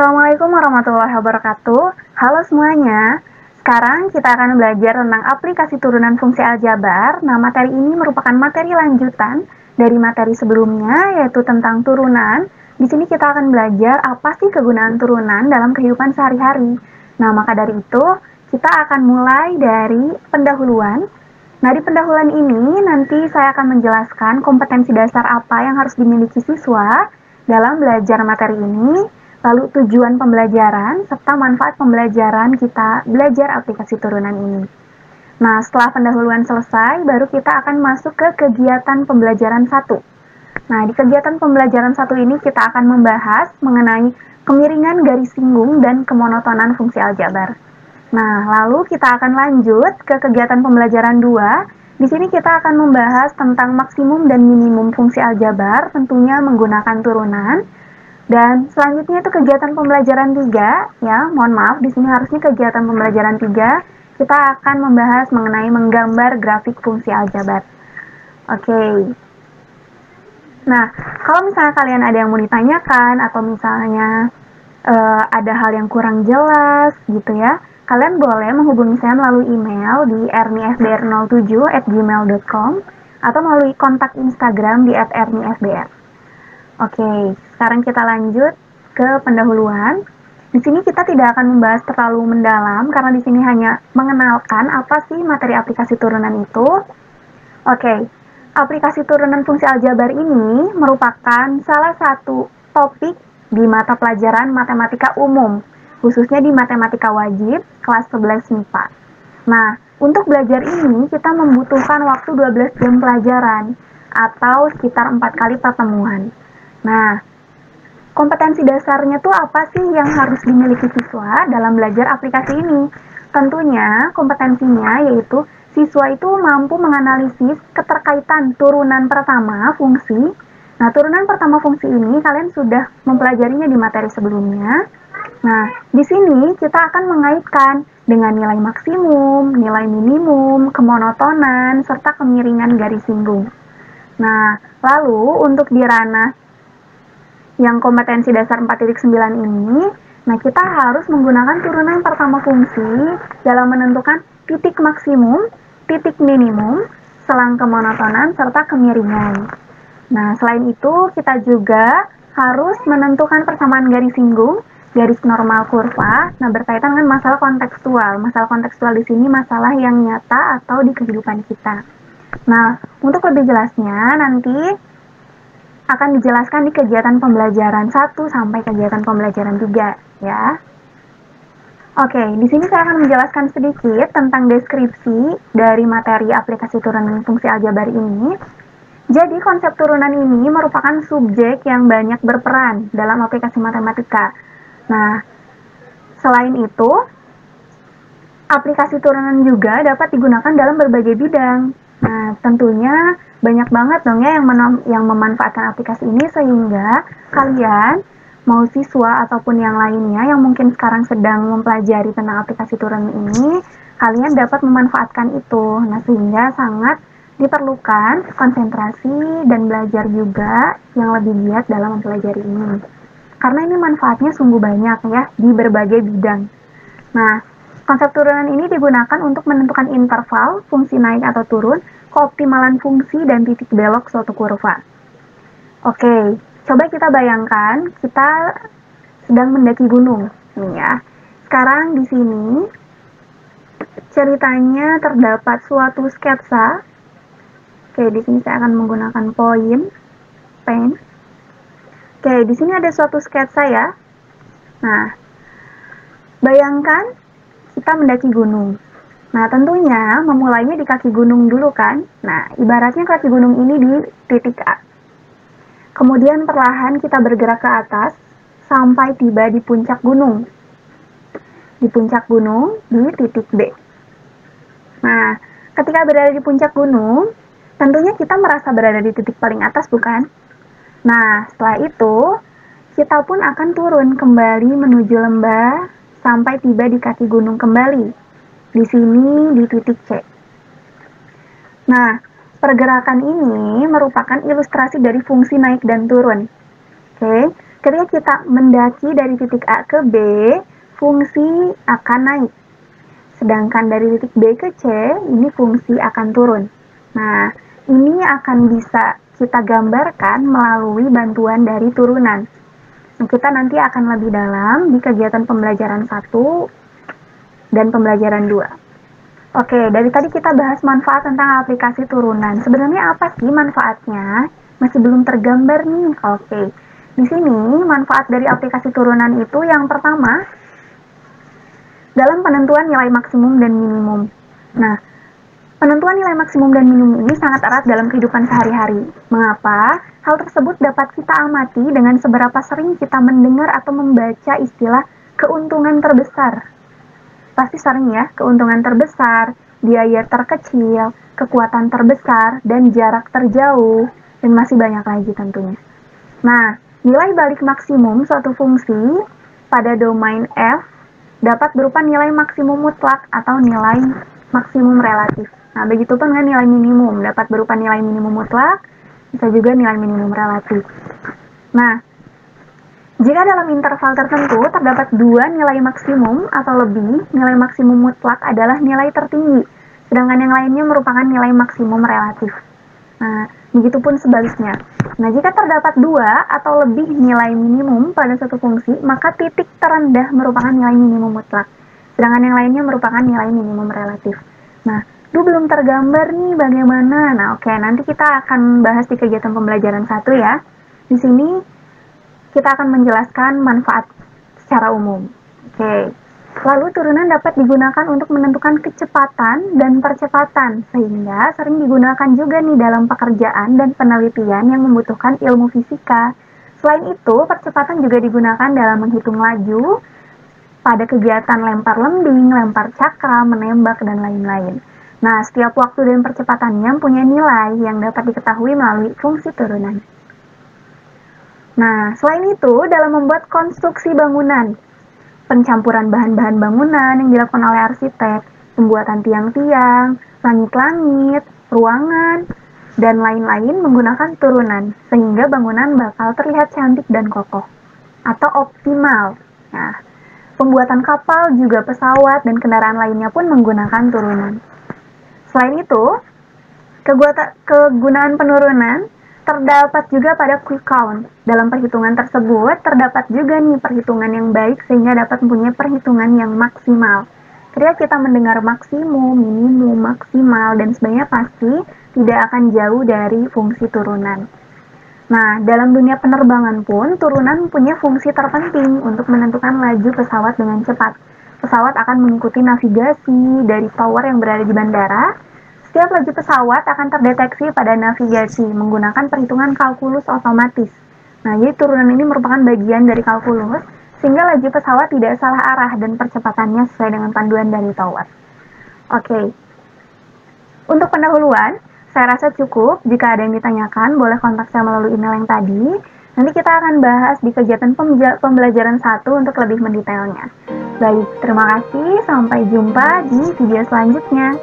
Assalamualaikum warahmatullahi wabarakatuh. Halo semuanya. Sekarang kita akan belajar tentang aplikasi turunan fungsi aljabar. Nah, materi ini merupakan materi lanjutan dari materi sebelumnya, yaitu tentang turunan. Di sini kita akan belajar apa sih kegunaan turunan dalam kehidupan sehari-hari. Nah, maka dari itu, kita akan mulai dari pendahuluan. Nah, di pendahuluan ini nanti saya akan menjelaskan kompetensi dasar apa yang harus dimiliki siswa dalam belajar materi ini, lalu tujuan pembelajaran, serta manfaat pembelajaran kita belajar aplikasi turunan ini. Nah, setelah pendahuluan selesai, baru kita akan masuk ke kegiatan pembelajaran 1. Nah, di kegiatan pembelajaran 1 ini kita akan membahas mengenai kemiringan garis singgung dan kemonotonan fungsi aljabar. Nah, lalu kita akan lanjut ke kegiatan pembelajaran 2. Di sini kita akan membahas tentang maksimum dan minimum fungsi aljabar, tentunya menggunakan turunan. Dan selanjutnya itu kegiatan pembelajaran 3, ya, mohon maaf, di sini harusnya kegiatan pembelajaran 3, kita akan membahas mengenai menggambar grafik fungsi aljabar. Oke. Nah, kalau misalnya kalian ada yang mau ditanyakan, atau misalnya ada hal yang kurang jelas, gitu ya, kalian boleh menghubungi saya melalui email di erniesbr07@gmail.com, atau melalui kontak Instagram di @erniesbr. Oke, sekarang kita lanjut ke pendahuluan. Di sini kita tidak akan membahas terlalu mendalam karena di sini hanya mengenalkan apa sih materi aplikasi turunan itu. Oke, aplikasi turunan fungsi aljabar ini merupakan salah satu topik di mata pelajaran matematika umum, khususnya di matematika wajib kelas 11 MIPA. Nah, untuk belajar ini kita membutuhkan waktu 12 jam pelajaran atau sekitar 4 kali pertemuan. Nah, kompetensi dasarnya tuh apa sih yang harus dimiliki siswa dalam belajar aplikasi ini? Tentunya kompetensinya yaitu siswa itu mampu menganalisis keterkaitan turunan pertama fungsi. Nah, turunan pertama fungsi ini kalian sudah mempelajarinya di materi sebelumnya. Nah, di sini kita akan mengaitkan dengan nilai maksimum, nilai minimum, kemonotonan, serta kemiringan garis singgung. Nah, lalu untuk di ranah yang kompetensi dasar 4.9 ini, nah kita harus menggunakan turunan pertama fungsi dalam menentukan titik maksimum, titik minimum, selang kemonotonan, serta kemiringan. Nah, selain itu kita juga harus menentukan persamaan garis singgung, garis normal kurva. Nah, berkaitan dengan masalah kontekstual. Masalah kontekstual di sini masalah yang nyata atau di kehidupan kita. Nah, untuk lebih jelasnya nanti akan dijelaskan di kegiatan pembelajaran 1 sampai kegiatan pembelajaran 3, ya. Oke, di sini saya akan menjelaskan sedikit tentang deskripsi dari materi aplikasi turunan fungsi aljabar ini. Jadi, konsep turunan ini merupakan subjek yang banyak berperan dalam aplikasi matematika. Nah, selain itu, aplikasi turunan juga dapat digunakan dalam berbagai bidang. Nah, tentunya banyak banget dong ya yang memanfaatkan aplikasi ini, sehingga kalian, mau siswa ataupun yang lainnya yang mungkin sekarang sedang mempelajari tentang aplikasi turunan ini, kalian dapat memanfaatkan itu. Nah, sehingga sangat diperlukan konsentrasi dan belajar juga yang lebih giat dalam mempelajari ini. Karena ini manfaatnya sungguh banyak ya di berbagai bidang. Nah, konsep turunan ini digunakan untuk menentukan interval, fungsi naik atau turun, keoptimalan fungsi, dan titik belok suatu kurva. Oke, coba kita bayangkan kita sedang mendaki gunung, nih ya. Sekarang di sini ceritanya terdapat suatu sketsa. Oke, di sini saya akan menggunakan pen. Oke, di sini ada suatu sketsa ya. Nah, bayangkan kita mendaki gunung. Nah, tentunya memulainya di kaki gunung dulu kan. Nah, ibaratnya kaki gunung ini di titik A. Kemudian perlahan kita bergerak ke atas sampai tiba di puncak gunung. Di puncak gunung di titik B. Nah, ketika berada di puncak gunung, tentunya kita merasa berada di titik paling atas, bukan? Nah, setelah itu, kita pun akan turun kembali menuju lembah sampai tiba di kaki gunung kembali. Di sini di titik C. Nah, pergerakan ini merupakan ilustrasi dari fungsi naik dan turun. Oke, Ketika kita mendaki dari titik A ke B, fungsi akan naik. Sedangkan dari titik B ke C, ini fungsi akan turun. Nah, ini akan bisa kita gambarkan melalui bantuan dari turunan. Kita nanti akan lebih dalam di kegiatan pembelajaran 1 dan pembelajaran 2. Oke, dari tadi kita bahas manfaat tentang aplikasi turunan. Sebenarnya apa sih manfaatnya? Masih belum tergambar nih. Oke, di sini manfaat dari aplikasi turunan itu yang pertama, dalam penentuan nilai maksimum dan minimum. Nah, penentuan nilai maksimum dan minimum ini sangat erat dalam kehidupan sehari-hari. Mengapa? Hal tersebut dapat kita amati dengan seberapa sering kita mendengar atau membaca istilah keuntungan terbesar. Pasti sering ya, keuntungan terbesar, biaya terkecil, kekuatan terbesar, dan jarak terjauh, dan masih banyak lagi tentunya. Nah, nilai balik maksimum suatu fungsi pada domain F dapat berupa nilai maksimum mutlak atau nilai maksimum relatif. Nah, begitu pun dengan nilai minimum, dapat berupa nilai minimum mutlak, bisa juga nilai minimum relatif. Nah, jika dalam interval tertentu terdapat dua nilai maksimum atau lebih, nilai maksimum mutlak adalah nilai tertinggi, sedangkan yang lainnya merupakan nilai maksimum relatif. Nah, begitupun sebaliknya. Nah, jika terdapat dua atau lebih nilai minimum pada suatu fungsi, maka titik terendah merupakan nilai minimum mutlak, sedangkan yang lainnya merupakan nilai minimum relatif. Nah, itu belum tergambar nih bagaimana. Nah, oke, nanti kita akan bahas di kegiatan pembelajaran 1 ya. Di sini kita akan menjelaskan manfaat secara umum. Oke. Lalu turunan dapat digunakan untuk menentukan kecepatan dan percepatan, sehingga sering digunakan juga nih dalam pekerjaan dan penelitian yang membutuhkan ilmu fisika. Selain itu, percepatan juga digunakan dalam menghitung laju pada kegiatan lempar lembing, lempar cakra, menembak, dan lain-lain. Nah, setiap waktu dan percepatannya punya nilai yang dapat diketahui melalui fungsi turunan. Nah, selain itu, dalam membuat konstruksi bangunan, pencampuran bahan-bahan bangunan yang dilakukan oleh arsitek, pembuatan tiang-tiang, langit-langit, ruangan, dan lain-lain menggunakan turunan, sehingga bangunan bakal terlihat cantik dan kokoh, atau optimal. Nah, pembuatan kapal, juga pesawat, dan kendaraan lainnya pun menggunakan turunan. Selain itu, kegunaan penurunan terdapat juga pada quick count. Dalam perhitungan tersebut, terdapat juga nih perhitungan yang baik sehingga dapat mempunyai perhitungan yang maksimal. Ketika kita mendengar maksimum, minimum, maksimal, dan sebagainya pasti tidak akan jauh dari fungsi turunan. Nah, dalam dunia penerbangan pun, turunan punya fungsi terpenting untuk menentukan laju pesawat dengan cepat. Pesawat akan mengikuti navigasi dari tower yang berada di bandara. Setiap laju pesawat akan terdeteksi pada navigasi menggunakan perhitungan kalkulus otomatis. Nah, jadi turunan ini merupakan bagian dari kalkulus, sehingga laju pesawat tidak salah arah dan percepatannya sesuai dengan panduan dari tower. Oke. Untuk pendahuluan, saya rasa cukup. Jika ada yang ditanyakan, boleh kontak saya melalui email yang tadi. Nanti kita akan bahas di kegiatan pembelajaran 1 untuk lebih mendetailnya. Baik, terima kasih. Sampai jumpa di video selanjutnya.